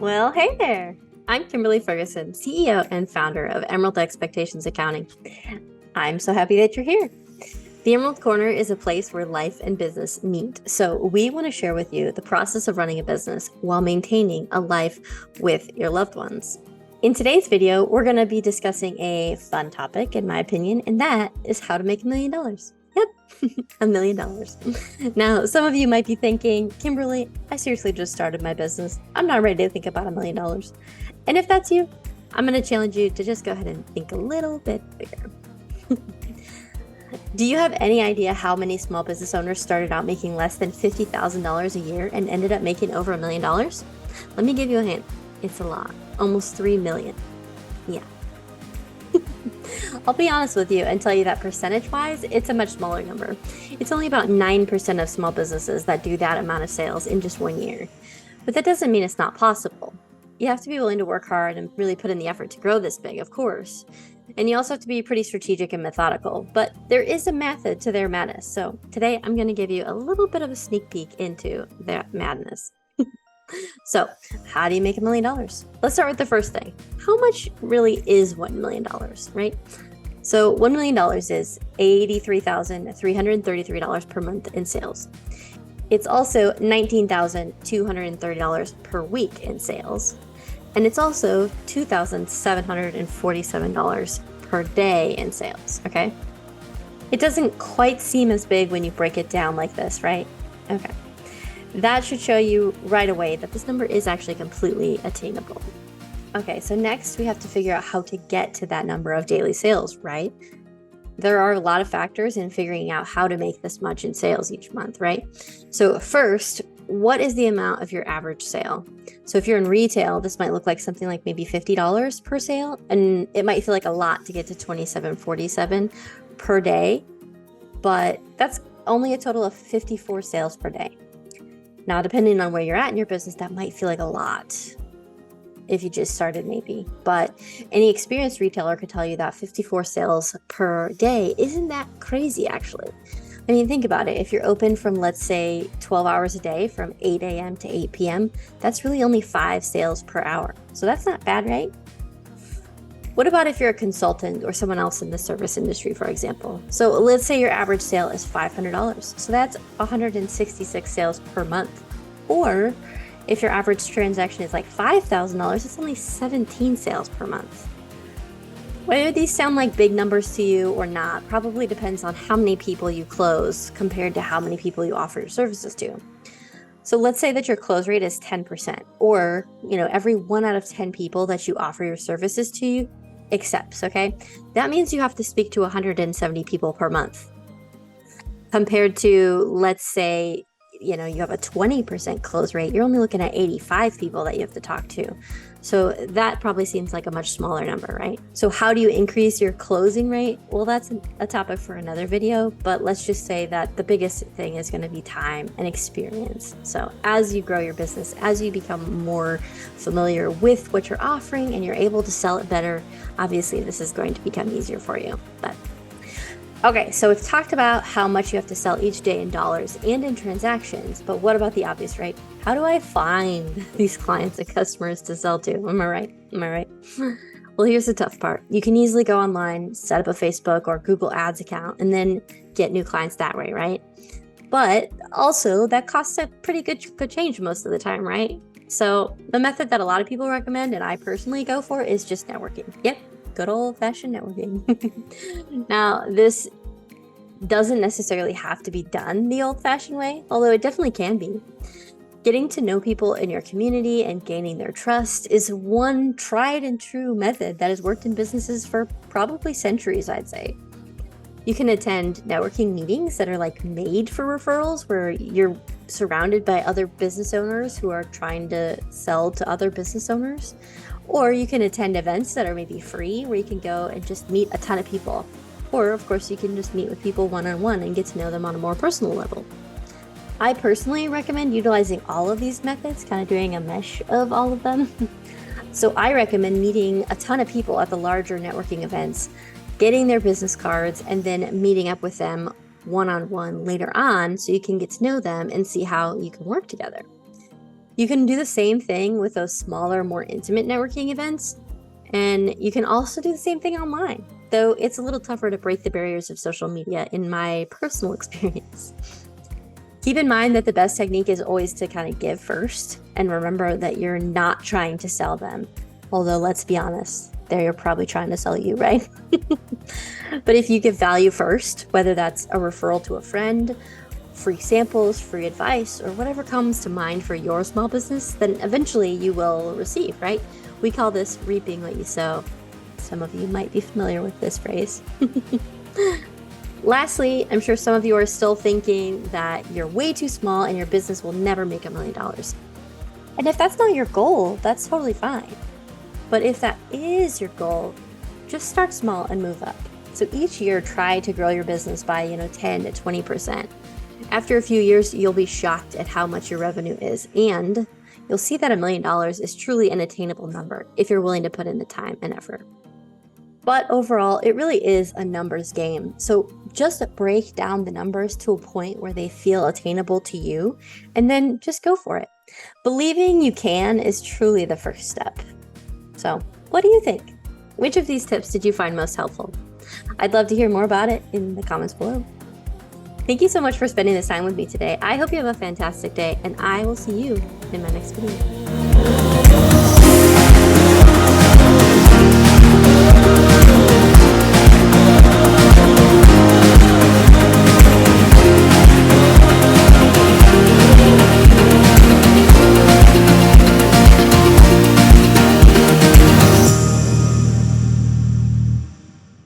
Well, hey there. I'm Kimberly Ferguson, CEO and founder of Emerald Expectations Accounting. I'm so happy that you're here. The Emerald Corner is a place where life and business meet. So we want to share with you the process of running a business while maintaining a life with your loved ones. In today's video, we're going to be discussing a fun topic, in my opinion, and that is how to make $1 million. Yep, $1 million. Now, some of you might be thinking, Kimberly, I seriously just started my business. I'm not ready to think about $1 million. And if that's you, I'm going to challenge you to just go ahead and think a little bit bigger. Do you have any idea how many small business owners started out making less than $50,000 a year and ended up making over $1 million? Let me give you a hint. It's a lot. Almost 3 million. Yeah. I'll be honest with you and tell you that percentage-wise, it's a much smaller number. It's only about 9% of small businesses that do that amount of sales in just 1 year. But that doesn't mean it's not possible. You have to be willing to work hard and really put in the effort to grow this big, of course. And you also have to be pretty strategic and methodical, but there is a method to their madness. So today I'm going to give you a little bit of a sneak peek into that madness. So how do you make $1 million? Let's start with the first thing. How much really is $1 million, right? So $1 million is $83,333 per month in sales. It's also $19,230 per week in sales. And it's also $2,747 per day in sales, okay? It doesn't quite seem as big when you break it down like this, right? Okay. That should show you right away that this number is actually completely attainable. Okay, so next we have to figure out how to get to that number of daily sales, right? There are a lot of factors in figuring out how to make this much in sales each month, right? So first, what is the amount of your average sale? So if you're in retail, this might look like something like maybe $50 per sale, and it might feel like a lot to get to $27.47 per day, but that's only a total of 54 sales per day. Now, depending on where you're at in your business, that might feel like a lot if you just started maybe, but any experienced retailer could tell you that 54 sales per day isn't that crazy, actually. I mean, think about it. If you're open from, let's say, 12 hours a day from 8 a.m. to 8 p.m., that's really only 5 sales per hour. So that's not bad, right? What about if you're a consultant or someone else in the service industry, for example? So let's say your average sale is $500. So that's 166 sales per month. Or if your average transaction is like $5,000, it's only 17 sales per month. Whether these sound like big numbers to you or not probably depends on how many people you close compared to how many people you offer your services to. So let's say that your close rate is 10%, or every 1 out of 10 people that you offer your services to accepts, okay? That means you have to speak to 170 people per month. Compared to, let's say, you have a 20% close rate, you're only looking at 85 people that you have to talk to. So that probably seems like a much smaller number, right? So how do you increase your closing rate? Well, that's a topic for another video, but let's just say that the biggest thing is going to be time and experience. So as you grow your business, as you become more familiar with what you're offering and you're able to sell it better, obviously this is going to become easier for you. But okay, so we've talked about how much you have to sell each day in dollars and in transactions, but what about the obvious, right? How do I find these clients and customers to sell to? Am I right? Well, here's the tough part. You can easily go online, set up a Facebook or Google Ads account, and then get new clients that way, right? But also, that costs a pretty good change most of the time, right? So the method that a lot of people recommend, and I personally go for, is just networking. Yep. Good old-fashioned networking. Now, this doesn't necessarily have to be done the old-fashioned way, although it definitely can be. Getting to know people in your community and gaining their trust is one tried and true method that has worked in businesses for probably centuries, I'd say. You can attend networking meetings that are like made for referrals, where you're surrounded by other business owners who are trying to sell to other business owners. Or you can attend events that are maybe free, where you can go and just meet a ton of people. Or, of course, you can just meet with people one-on-one and get to know them on a more personal level. I personally recommend utilizing all of these methods, kind of doing a mesh of all of them. So I recommend meeting a ton of people at the larger networking events, getting their business cards, and then meeting up with them one-on-one later on so you can get to know them and see how you can work together. You can do the same thing with those smaller, more intimate networking events. And you can also do the same thing online, though it's a little tougher to break the barriers of social media in my personal experience. Keep in mind that the best technique is always to kind of give first, and remember that you're not trying to sell them. Although, let's be honest, they're probably trying to sell you, right? But if you give value first, whether that's a referral to a friend, free samples, free advice, or whatever comes to mind for your small business, then eventually you will receive, right? We call this reaping what you sow. Some of you might be familiar with this phrase. Lastly, I'm sure some of you are still thinking that you're way too small and your business will never make $1 million. And if that's not your goal, that's totally fine. But if that is your goal, just start small and move up. So each year, try to grow your business by 10 to 20%. After a few years, you'll be shocked at how much your revenue is, and you'll see that $1 million is truly an attainable number if you're willing to put in the time and effort. But overall, it really is a numbers game. So just break down the numbers to a point where they feel attainable to you, and then just go for it. Believing you can is truly the first step. So what do you think? Which of these tips did you find most helpful? I'd love to hear more about it in the comments below. Thank you so much for spending this time with me today. I hope you have a fantastic day, and I will see you in my next video.